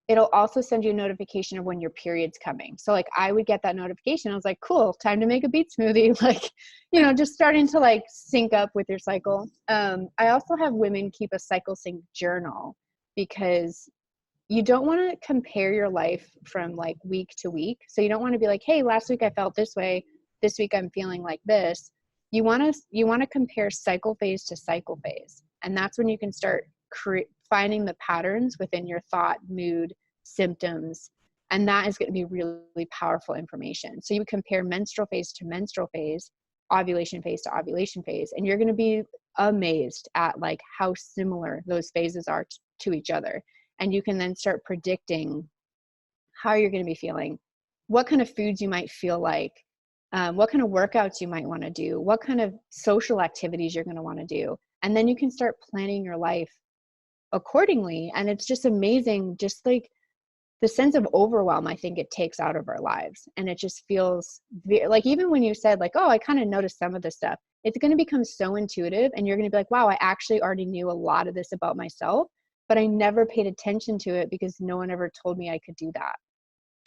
it'll also send you a notification of when your period's coming. So like I would get that notification. I was like, cool, time to make a beet smoothie. Like, you know, just starting to like sync up with your cycle. I also have women keep a cycle sync journal because you don't want to compare your life from like week to week. So you don't want to be like, hey, last week I felt this way. This week I'm feeling like this. You want to compare cycle phase to cycle phase. And that's when you can start finding the patterns within your thought, mood, symptoms. And that is going to be really powerful information. So you compare menstrual phase to menstrual phase, ovulation phase to ovulation phase, and you're going to be amazed at like how similar those phases are to each other. And you can then start predicting how you're going to be feeling, what kind of foods you might feel like, what kind of workouts you might want to do, what kind of social activities you're going to want to do. And then you can start planning your life accordingly. And it's just amazing, just like the sense of overwhelm I think it takes out of our lives. And it just feels like, even when you said like, oh, I kind of noticed some of this stuff, it's going to become so intuitive and you're going to be like, wow, I actually already knew a lot of this about myself, but I never paid attention to it because no one ever told me I could do that.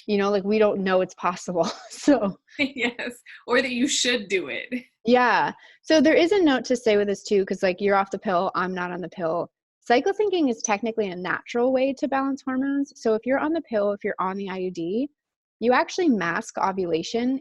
You know, like we don't know it's possible. So Yes. Or that you should do it. yeah. So there is a note to say with this too, because like you're off the pill, I'm not on the pill. Cycle syncing is technically a natural way to balance hormones. So if you're on the pill, if you're on the IUD, you actually mask ovulation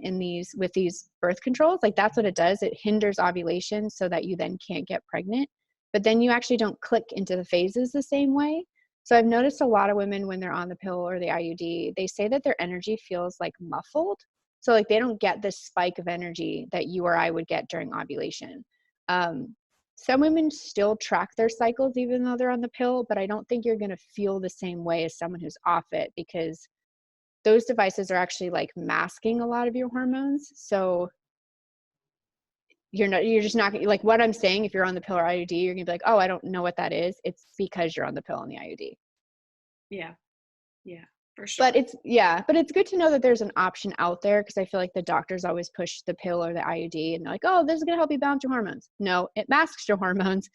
with these birth controls. Like that's what it does. It hinders ovulation so that you then can't get pregnant, but then you actually don't click into the phases the same way. So I've noticed a lot of women when they're on the pill or the IUD, they say that their energy feels like muffled. So like they don't get this spike of energy that you or I would get during ovulation. Some women still track their cycles even though they're on the pill, but I don't think you're going to feel the same way as someone who's off it, because those devices are actually like masking a lot of your hormones. So you're just not like what I'm saying. If you're on the pill or IUD, you're gonna be like, oh, I don't know what that is. It's because you're on the pill and the IUD. Yeah. Yeah, for sure. But it's good to know that there's an option out there, because I feel like the doctors always push the pill or the IUD and they're like, oh, this is going to help you balance your hormones. No, it masks your hormones,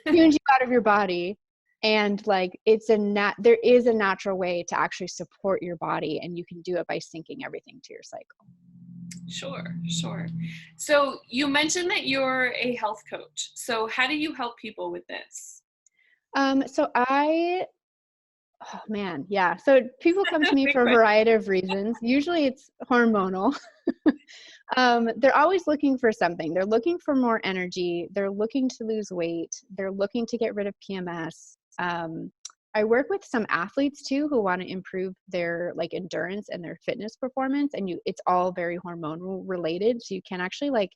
tunes you out of your body. And like, there is a natural way to actually support your body, and you can do it by syncing everything to your cycle. Sure. So you mentioned that you're a health coach. So how do you help people with this? Oh man, yeah. So people come to me for a variety of reasons. Usually it's hormonal. They're always looking for something. They're looking for more energy. They're looking to lose weight. They're looking to get rid of PMS. I work with some athletes too who want to improve their like endurance and their fitness performance. And it's all very hormonal related. So you can actually like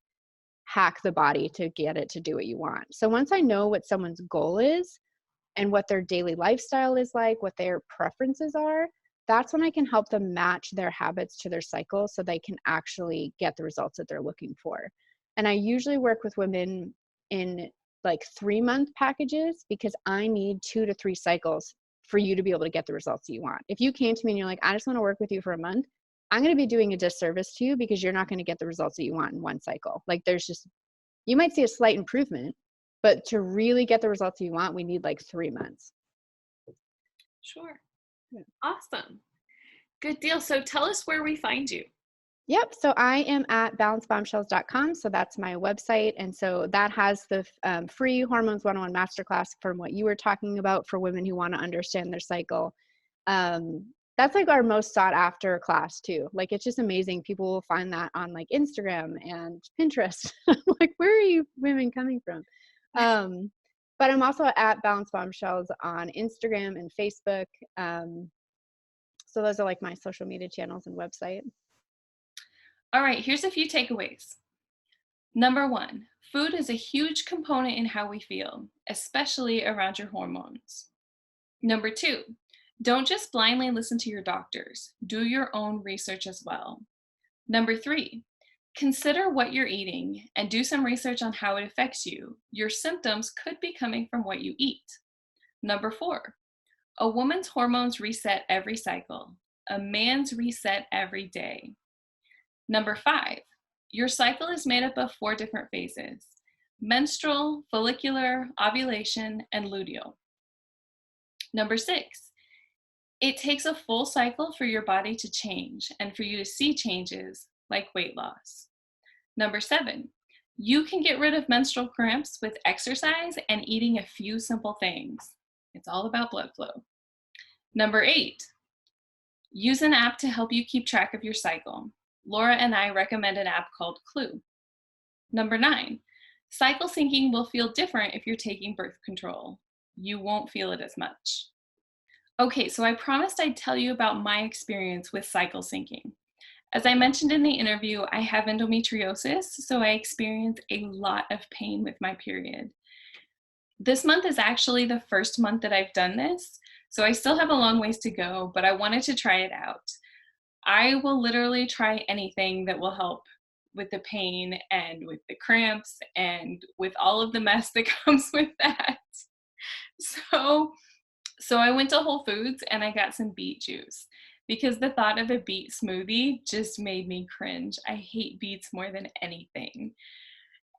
hack the body to get it to do what you want. So once I know what someone's goal is and what their daily lifestyle is like, what their preferences are, that's when I can help them match their habits to their cycle so they can actually get the results that they're looking for. And I usually work with women in like 3-month packages, because I need 2 to 3 cycles for you to be able to get the results that you want. If you came to me and you're like, I just want to work with you for a month, I'm going to be doing a disservice to you, because you're not going to get the results that you want in one cycle. Like you might see a slight improvement, but to really get the results you want, we need like 3 months. Sure. Yeah. Awesome. Good deal. So tell us where we find you. Yep. So I am at balancedbombshells.com. So that's my website. And so that has the free Hormones 101 Masterclass from what you were talking about for women who want to understand their cycle. That's like our most sought after class too. Like, it's just amazing. People will find that on like Instagram and Pinterest. Like, where are you women coming from? But I'm also at Balanced Bombshells on Instagram and Facebook. So those are like my social media channels and website. All right, here's a few takeaways. Number 1, food is a huge component in how we feel, especially around your hormones. Number 2, don't just blindly listen to your doctors. Do your own research as well. Number 3, consider what you're eating and do some research on how it affects you. Your symptoms could be coming from what you eat. Number 4, a woman's hormones reset every cycle. A man's reset every day. Number 5, your cycle is made up of 4 different phases: menstrual, follicular, ovulation, and luteal. Number 6, it takes a full cycle for your body to change and for you to see changes like weight loss. Number 7, you can get rid of menstrual cramps with exercise and eating a few simple things. It's all about blood flow. Number 8, use an app to help you keep track of your cycle. Laura and I recommend an app called Clue. Number 9, cycle syncing will feel different if you're taking birth control. You won't feel it as much. Okay, so I promised I'd tell you about my experience with cycle syncing. As I mentioned in the interview, I have endometriosis, so I experience a lot of pain with my period. This month is actually the first month that I've done this, so I still have a long ways to go, but I wanted to try it out. I will literally try anything that will help with the pain and with the cramps and with all of the mess that comes with that. So I went to Whole Foods and I got some beet juice, because the thought of a beet smoothie just made me cringe. I hate beets more than anything.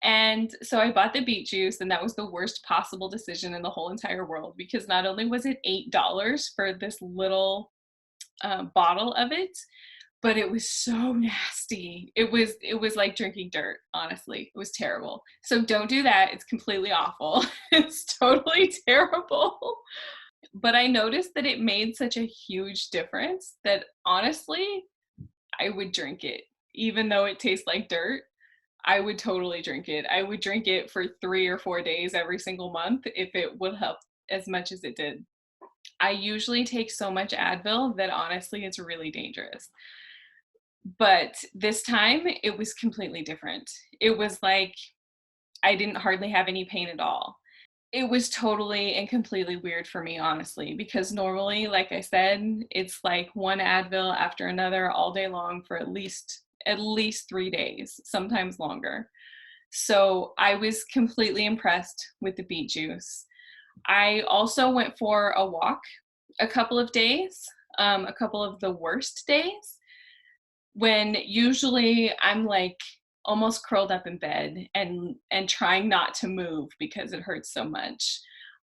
And so I bought the beet juice, and that was the worst possible decision in the whole entire world, because not only was it $8 for this little bottle of it, but it was so nasty. It was like drinking dirt, honestly. It was terrible. So don't do that. It's completely awful. It's totally terrible. But I noticed that it made such a huge difference that honestly, I would drink it. Even though it tastes like dirt, I would totally drink it. I would drink it for 3 or 4 days every single month if it would help as much as it did. I usually take so much Advil that honestly it's really dangerous. But this time it was completely different. It was like I didn't hardly have any pain at all. It was totally and completely weird for me, honestly, because normally, like I said, it's like one Advil after another all day long for at least 3 days, sometimes longer. So I was completely impressed with the beet juice. I also went for a walk a couple of days, a couple of the worst days, when usually I'm like almost curled up in bed and trying not to move because it hurts so much.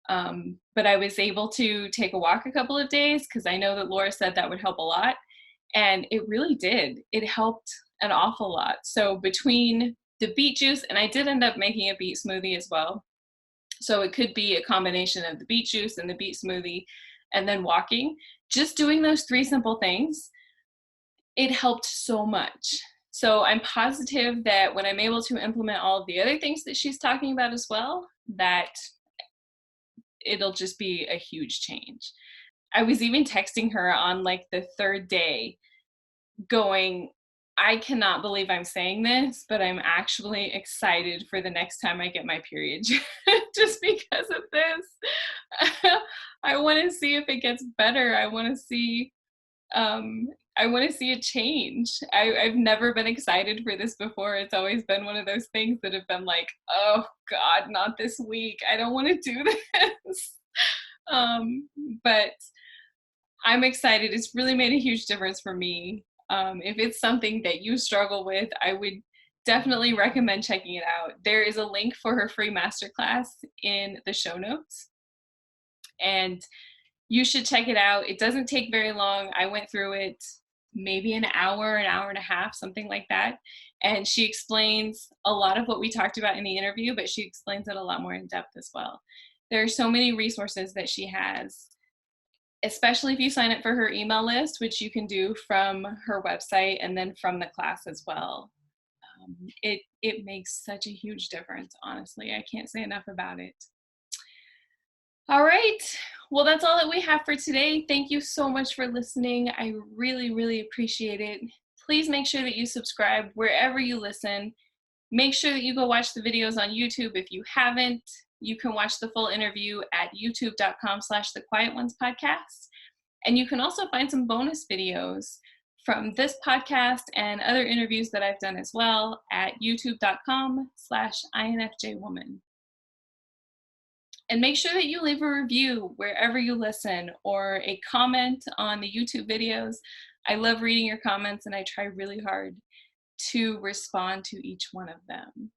But I was able to take a walk a couple of days because I know that Laura said that would help a lot, and it really did. It helped an awful lot. So between the beet juice, and I did end up making a beet smoothie as well. So it could be a combination of the beet juice and the beet smoothie and then walking. Just doing those 3 simple things, it helped so much. So I'm positive that when I'm able to implement all of the other things that she's talking about as well, that it'll just be a huge change. I was even texting her on like the 3rd day going, I cannot believe I'm saying this, but I'm actually excited for the next time I get my period just because of this. I want to see if it gets better. I want to see a change. I've never been excited for this before. It's always been one of those things that have been like, oh God, not this week. I don't want to do this. But I'm excited. It's really made a huge difference for me. If it's something that you struggle with, I would definitely recommend checking it out. There is a link for her free masterclass in the show notes, and you should check it out. It doesn't take very long. I went through it maybe an hour and a half, something like that. And she explains a lot of what we talked about in the interview, but she explains it a lot more in depth as well. There are so many resources that she has, especially if you sign up for her email list, which you can do from her website and then from the class as well. It makes such a huge difference, honestly. I can't say enough about it. All right. Well, that's all that we have for today. Thank you so much for listening. I really, really appreciate it. Please make sure that you subscribe wherever you listen. Make sure that you go watch the videos on YouTube if you haven't. You can watch the full interview at youtube.com/thequietonespodcast. And you can also find some bonus videos from this podcast and other interviews that I've done as well at youtube.com/INFJwoman. And make sure that you leave a review wherever you listen or a comment on the YouTube videos. I love reading your comments and I try really hard to respond to each one of them.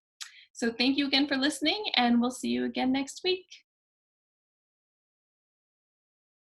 So thank you again for listening, and we'll see you again next week.